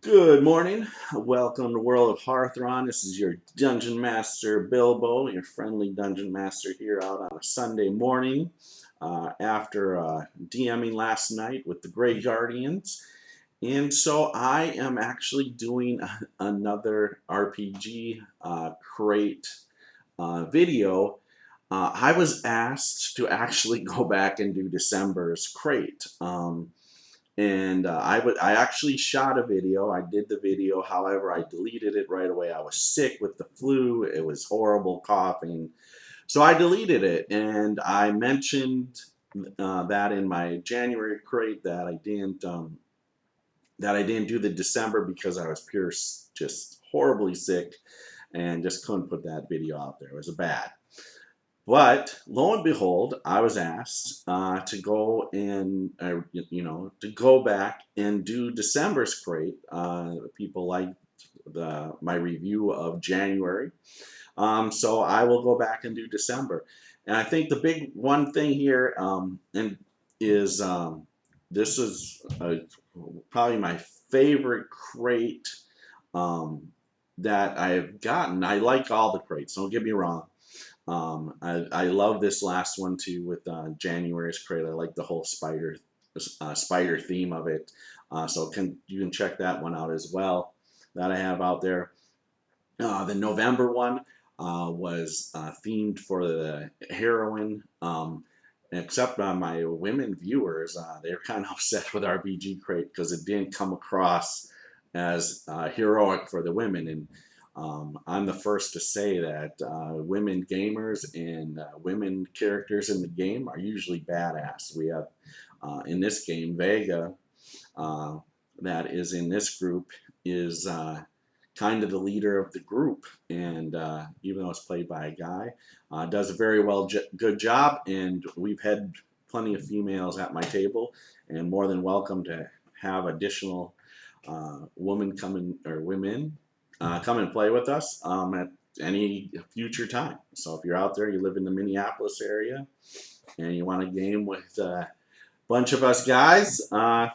Good morning. Welcome to World of Harthron. This is your Dungeon Master Bilbo, your friendly Dungeon Master here out on a Sunday morning after DMing last night with the Grey Guardians. And so I am actually doing another RPG crate video. I was asked to actually go back and do December's crate. And I actually shot a video. I did the video. However, I deleted it right away. I was sick with the flu. It was horrible coughing. So I deleted it. And I mentioned that in my January crate that I didn't do the December because I was just horribly sick and just couldn't put that video out there. It was bad. But lo and behold, I was asked to go and to go back and do December's crate. People liked my review of January, so I will go back and do December. And I think the big one thing here and is this is probably my favorite crate that I've gotten. I like all the crates. Don't get me wrong. I love this last one too with January's crate. I like the whole spider theme of it. So you can check that one out as well that I have out there. The November one was themed for the heroine. Except my women viewers, they're kind of upset with RPG crate because it didn't come across as heroic for the women. And I'm the first to say that women gamers and women characters in the game are usually badass. We have in this game Vega, uh, that is in this group, is kind of the leader of the group, and even though it's played by a guy, does a very good job. And we've had plenty of females at my table, and more than welcome to have additional women come and play with us at any future time. So if you're out there, you live in the Minneapolis area, and you want a game with a bunch of us guys,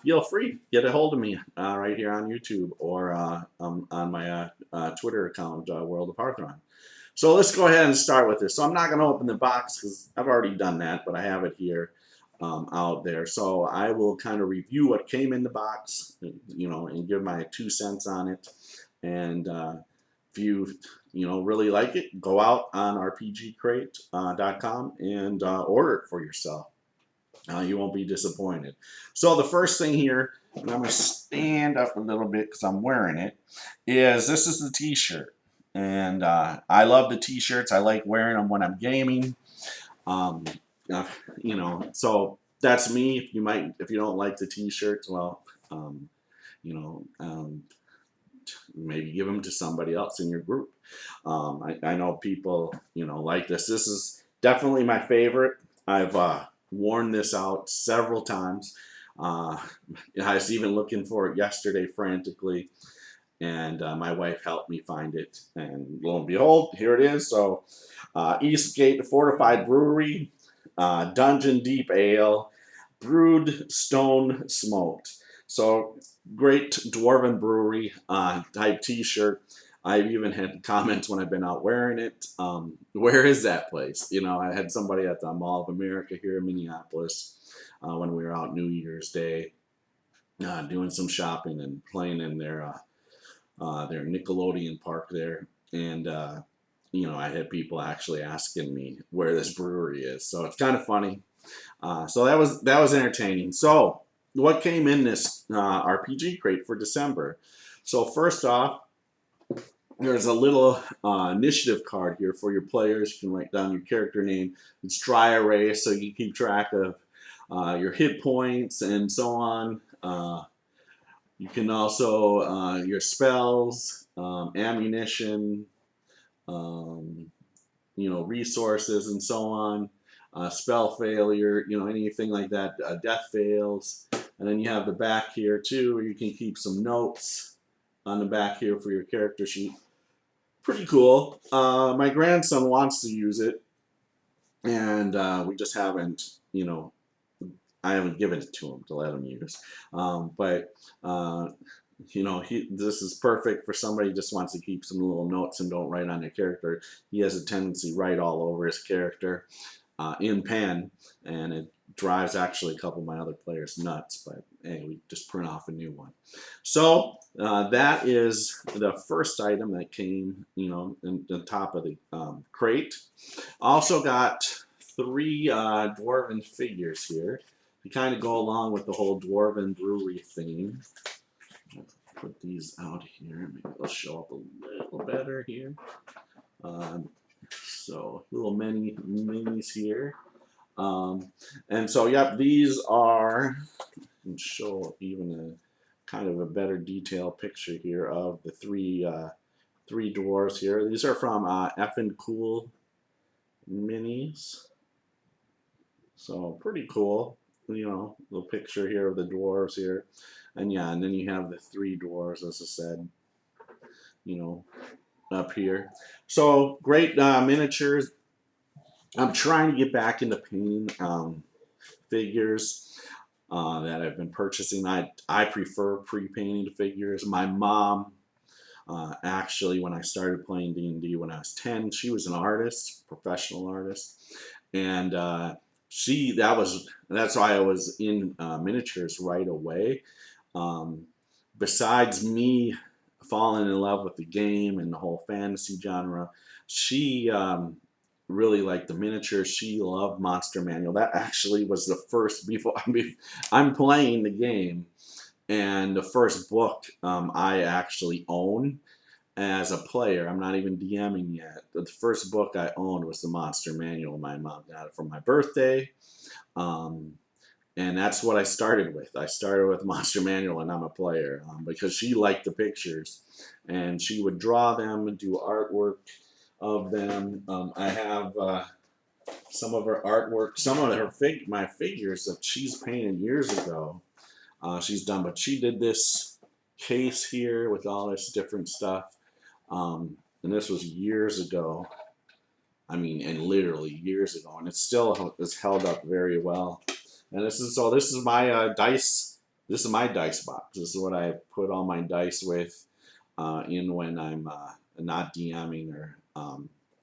feel free. Get a hold of me right here on YouTube or on my Twitter account, World of Harthron. So let's go ahead and start with this. So I'm not going to open the box because I've already done that, but I have it here out there. So I will kind of review what came in the box, and give my 2 cents on it. And if you really like it, go out on rpgcrate.com and order it for yourself. You won't be disappointed. So the first thing here, and I'm going to stand up a little bit because I'm wearing it, is this is the t-shirt. And I love the t-shirts. I like wearing them when I'm gaming. Um, so that's me. If you don't like the t-shirts, well, um, you know, um, maybe give them to somebody else in your group. I know people, like this. This is definitely my favorite. I've worn this out several times. Uh, I was even looking for it yesterday frantically, and my wife helped me find it. And lo and behold, here it is. So, Eastgate Fortified Brewery, Dungeon Deep Ale, brewed stone smoked. So great Dwarven brewery type T-shirt. I've even had comments when I've been out wearing it. Where is that place? I had somebody at the Mall of America here in Minneapolis when we were out New Year's Day doing some shopping and playing in their Nickelodeon park there. And I had people actually asking me where this brewery is. So it's kind of funny. So that was entertaining. So what came in this RPG crate for December? So first off, there's a little initiative card here for your players. You can write down your character name. It's dry erase, so you keep track of your hit points and so on. You can also your spells, ammunition, um, resources and so on. Spell failure, anything like that, death fails. And then you have the back here too, where you can keep some notes on the back here for your character sheet. Pretty cool. My grandson wants to use it, and we just haven't, I haven't given it to him to let him use. But you know, this is perfect for somebody who just wants to keep some little notes and don't write on their character. He has a tendency to write all over his character in pen, and it drives actually a couple of my other players nuts. But hey, we just print off a new one. So that is the first item that came, you know, in the top of the crate. Also got 3 Dwarven figures here to kind of go along with the whole Dwarven brewery theme. Put these out here. Maybe they'll show up a little better here. So little minis here. And so, yep, these are, and show even a kind of a better detailed picture here of the three dwarves here. These are from Effin' Cool Minis. So pretty cool, you know, little picture here of the dwarves here. And yeah, and then you have the 3 dwarves, as I said, you know, up here. So great miniatures. I'm trying to get back into painting figures that I've been purchasing. I prefer pre-painted figures. My mom, actually, when I started playing D&D when I was 10, she was an artist, professional artist, and that's why I was in miniatures right away. Besides me falling in love with the game and the whole fantasy genre, she really liked the miniatures. She loved Monster Manual. That actually was the first, before I'm playing the game, and the first book I actually own as a player. I'm not even DMing yet. The first book I owned was the Monster Manual. My mom got it for my birthday. And that's what I started with. I started with Monster Manual, and I'm a player because she liked the pictures, and she would draw them and do artwork of them. I have some of her artwork, some of her my figures that she's painted years ago. She's done, but she did this case here with all this different stuff, and this was years ago. I mean, and literally years ago, and it still is held up very well. And this is my dice. This is my dice box. This is what I put all my dice with in when I'm not DMing or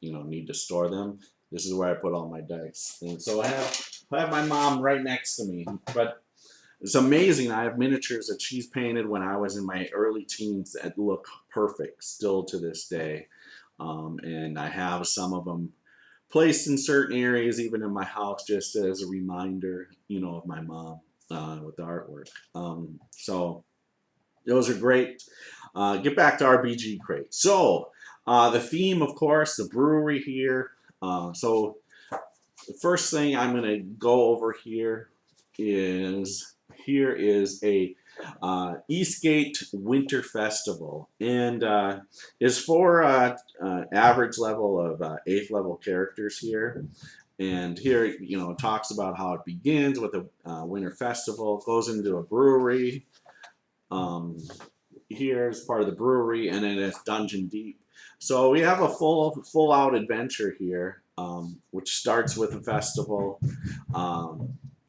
you know, need to store them. This is where I put all my dice. And so I have my mom right next to me. But it's amazing. I have miniatures that she's painted when I was in my early teens that look perfect still to this day. And I have some of them placed in certain areas, even in my house, just as a reminder, you know, of my mom with the artwork. So those are great. Get back to RBG Crate. So the theme, of course, the brewery here. So the first thing I'm going to go over here is a Eastgate Winter Festival, and is for average level of 8th level characters here. And here, you know, it talks about how it begins with a winter festival, goes into a brewery. Here is part of the brewery, and then it's Dungeon Deep. So we have a full out adventure here, which starts with a festival.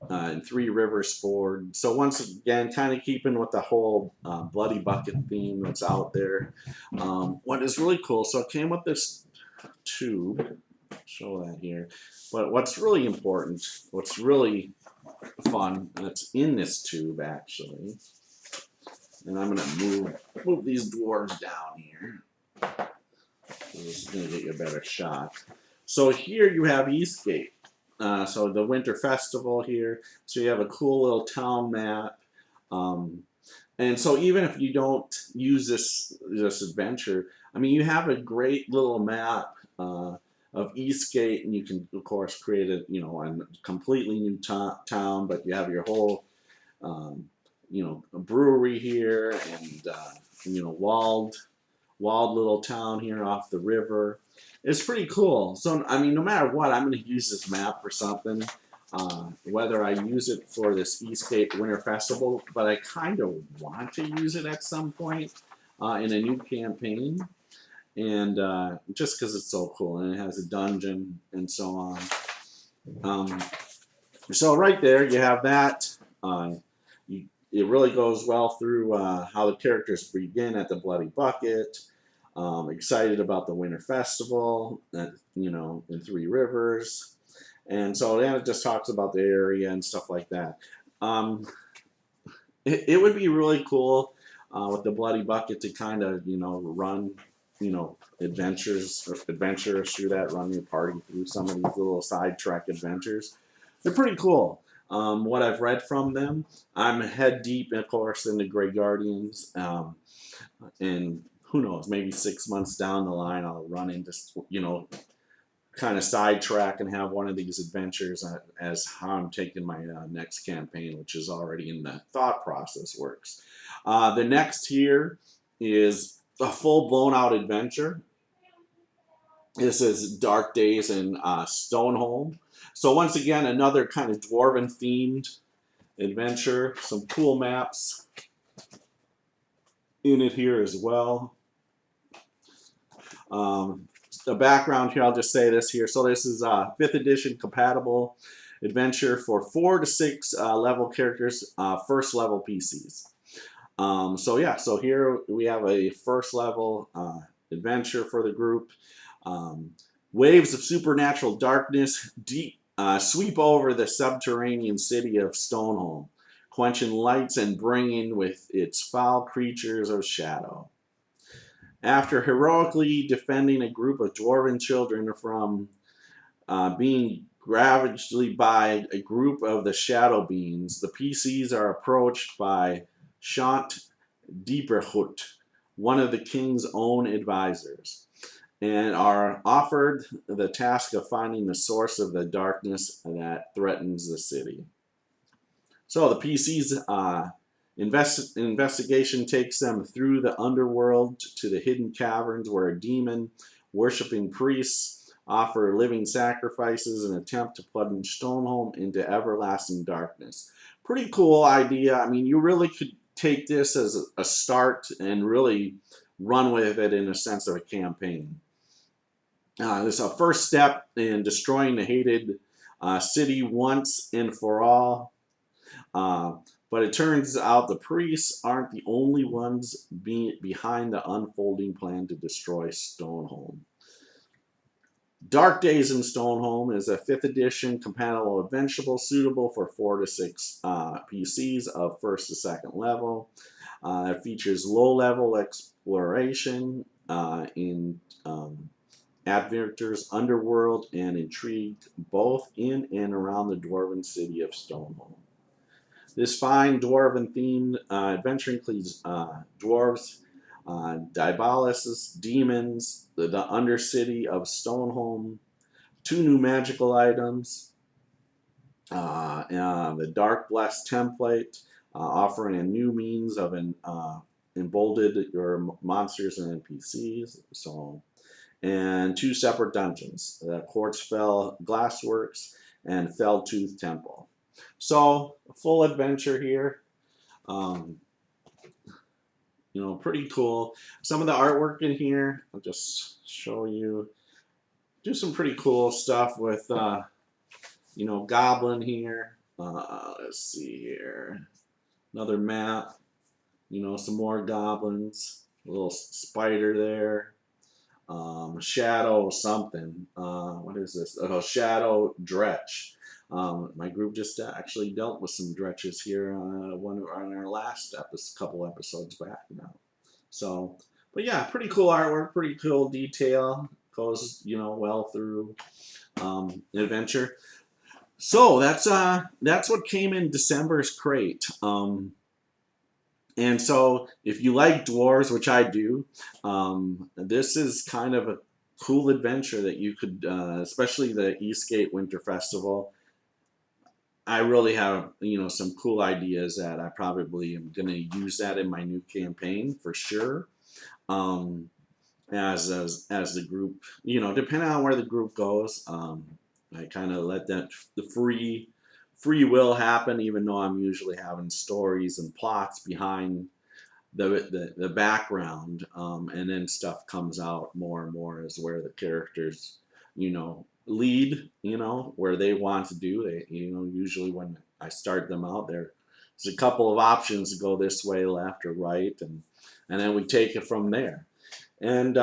And Three Rivers Ford. So once again, kind of keeping with the whole Bloody Bucket theme that's out there. What is really cool, so it came with this tube. Show that here. But what's really important, what's really fun, that's in this tube actually. And I'm gonna move these dwarves down here. This is gonna get you a better shot. So here you have Eastgate. So the Winter Festival here. So you have a cool little town map. And so even if you don't use this adventure, I mean, you have a great little map of Eastgate, and you can, of course, create a, you know, a completely new town, but you have your whole, you know, a brewery here, and, you know, walled little town here off the river. It's pretty cool. So, I mean, no matter what, I'm going to use this map for something, whether I use it for this Eastgate Winter Festival, but I kind of want to use it at some point in a new campaign, and just because it's so cool, and it has a dungeon and so on. So right there, you have that. it really goes well through how the characters begin at the Bloody Bucket. Excited about the Winter Festival, in Three Rivers, and so then it just talks about the area and stuff like that. Um, it would be really cool with the Bloody Bucket to kind of run adventures through that, run your party through some of these little side track adventures. They're pretty cool. What I've read from them, I'm head deep, of course, in the Grey Guardians, and who knows, maybe 6 months down the line, I'll run into kind of sidetrack and have one of these adventures as how I'm taking my next campaign, which is already in the thought process works. The next here is a full blown out adventure. This is Dark Days in Stoneholm. So once again, another kind of Dwarven themed adventure. Some cool maps in it here as well. The background here, I'll just say this here. So this is 5th edition compatible adventure for 4 to 6 level characters, first level PCs. So here we have a first level adventure for the group. Waves of supernatural darkness sweep over the subterranean city of Stoneholm, quenching lights and bringing with its foul creatures of shadow. After heroically defending a group of Dwarven children from being ravaged by a group of the Shadow Beings, the PCs are approached by Shant Dieperhut, one of the king's own advisors, and are offered the task of finding the source of the darkness that threatens the city. So the PC's investigation takes them through the underworld to the hidden caverns where a demon worshipping priests offer living sacrifices and attempt to plunge Stoneholm into everlasting darkness. Pretty cool idea. I mean, you really could take this as a start and really run with it in a sense of a campaign. This is a first step in destroying the hated city once and for all. But it turns out the priests aren't the only ones behind the unfolding plan to destroy Stoneholm. Dark Days in Stoneholm is a 5th edition compatible adventure suitable for 4 to 6 PCs of 1st to 2nd level. It features low-level exploration in adventures, underworld, and intrigue, both in and around the Dwarven city of Stoneholm. This fine Dwarven-themed adventure includes dwarves, Diabolos, demons, the undercity of Stoneholm, 2 new magical items, the Dark Blessed template, offering a new means of emboldened your monsters and NPCs, and 2 separate dungeons, the Quartzfell Glassworks and Felltooth Temple. So, a full adventure here. Pretty cool. Some of the artwork in here, I'll just show you. Do some pretty cool stuff with, Goblin here. Let's see here. Another map. Some more goblins. A little spider there. Shadow something. What is this? Oh, Shadow Dretch. My group just actually dealt with some dretches here on our last couple episodes back now. So, but yeah, pretty cool artwork, pretty cool detail. Goes well through an adventure. So that's what came in December's crate. And so if you like dwarves, which I do, this is kind of a cool adventure that you could, especially the Eastgate Winter Festival. I really have, some cool ideas that I probably am going to use that in my new campaign for sure. As the group, depending on where the group goes, I kind of let the free will happen, even though I'm usually having stories and plots behind the background, and then stuff comes out more and more as where the characters, lead, where they want to do. They, usually when I start them out, they're there's a couple of options to go this way, left, or right, and then we take it from there. And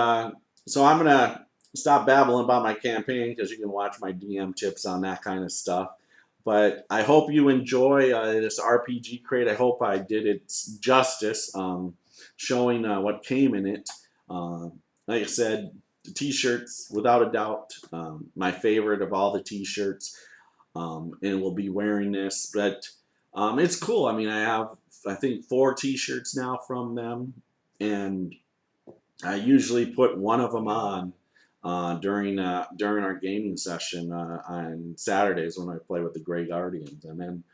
so I'm gonna stop babbling about my campaign because you can watch my DM tips on that kind of stuff. But I hope you enjoy this RPG crate. I hope I did it justice, showing what came in it. Like I said, the t-shirts, without a doubt, my favorite of all the t-shirts, and we'll be wearing this. But it's cool. I mean, I think 4 t-shirts now from them, and I usually put one of them on during our gaming session on Saturdays when I play with the Grey Guardians, and then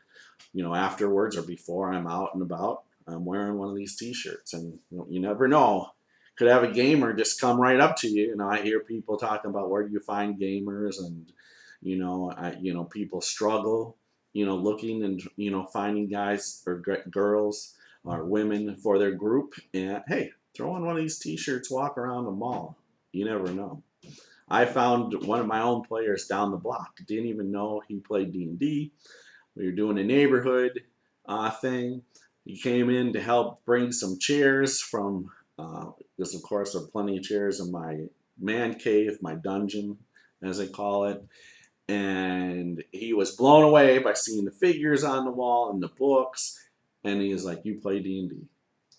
afterwards or before I'm out and about, I'm wearing one of these T-shirts, and you never know. Could have a gamer just come right up to you. I hear people talking about where do you find gamers, and people struggle, looking and finding guys or girls or women for their group, and hey, throw on one of these T-shirts, walk around the mall. You never know. I found one of my own players down the block. Didn't even know he played D&D. We were doing a neighborhood thing. He came in to help bring some chairs from, because of course there are plenty of chairs in my man cave, my dungeon, as they call it. And he was blown away by seeing the figures on the wall and the books. And he was like, "You play D&D?"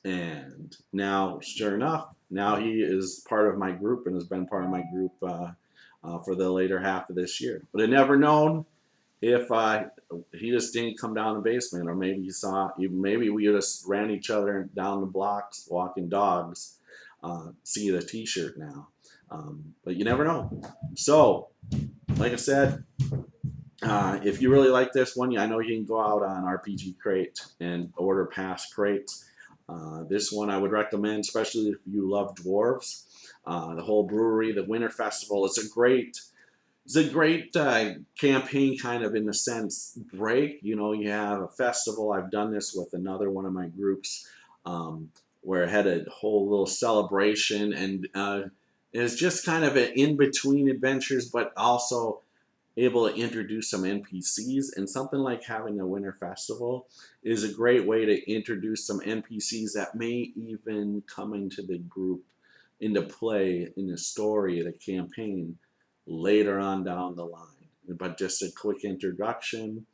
And now, sure enough, now he is part of my group and has been part of my group for the later half of this year. But I never known if he just didn't come down the basement, or maybe maybe we just ran each other down the blocks walking dogs. See the T-shirt now, but you never know. So, like I said, if you really like this one, I know you can go out on RPG Crate and order past crates. This one I would recommend, especially if you love dwarves. The whole brewery, the Winter Festival, it's a great campaign, kind of in a sense break. You have a festival. I've done this with another one of my groups, where I had a whole little celebration, and it's just kind of an in-between adventures, but also able to introduce some NPCs. And something like having a Winter Festival is a great way to introduce some NPCs that may even come into the group, into play in the story of the campaign later on down the line. But just a quick introduction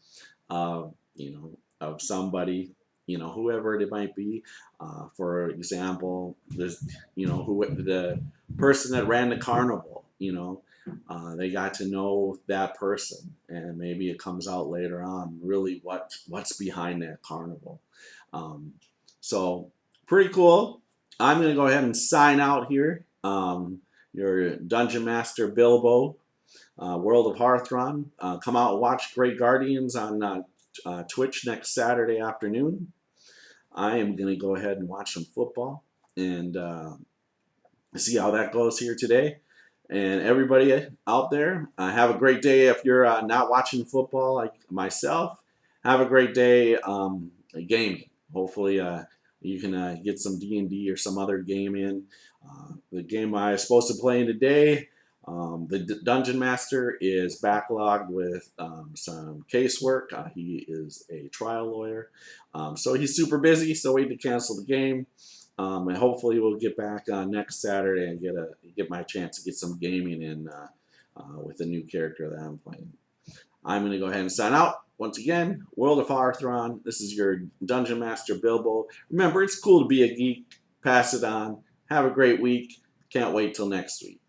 of somebody, whoever it might be. For example, the person that ran the carnival, they got to know that person, and maybe it comes out later on really what's behind that carnival. So pretty cool. I'm gonna go ahead and sign out here. Your Dungeon Master Bilbo, World of Harthron. Come out and watch Great Guardians on Twitch next Saturday afternoon. I am going to go ahead and watch some football and see how that goes here today. And everybody out there, have a great day. If you're not watching football like myself, have a great day gaming. Hopefully you can get some D&D or some other game in. The game I was supposed to play in today, the Dungeon Master is backlogged with some casework. He is a trial lawyer, so he's super busy, so we had to cancel the game. And hopefully we'll get back next Saturday and get my chance to get some gaming in with the new character that I'm playing. I'm going to go ahead and sign out. Once again, World of Harthron. This is your Dungeon Master Bilbo. Remember, it's cool to be a geek. Pass it on. Have a great week. Can't wait till next week.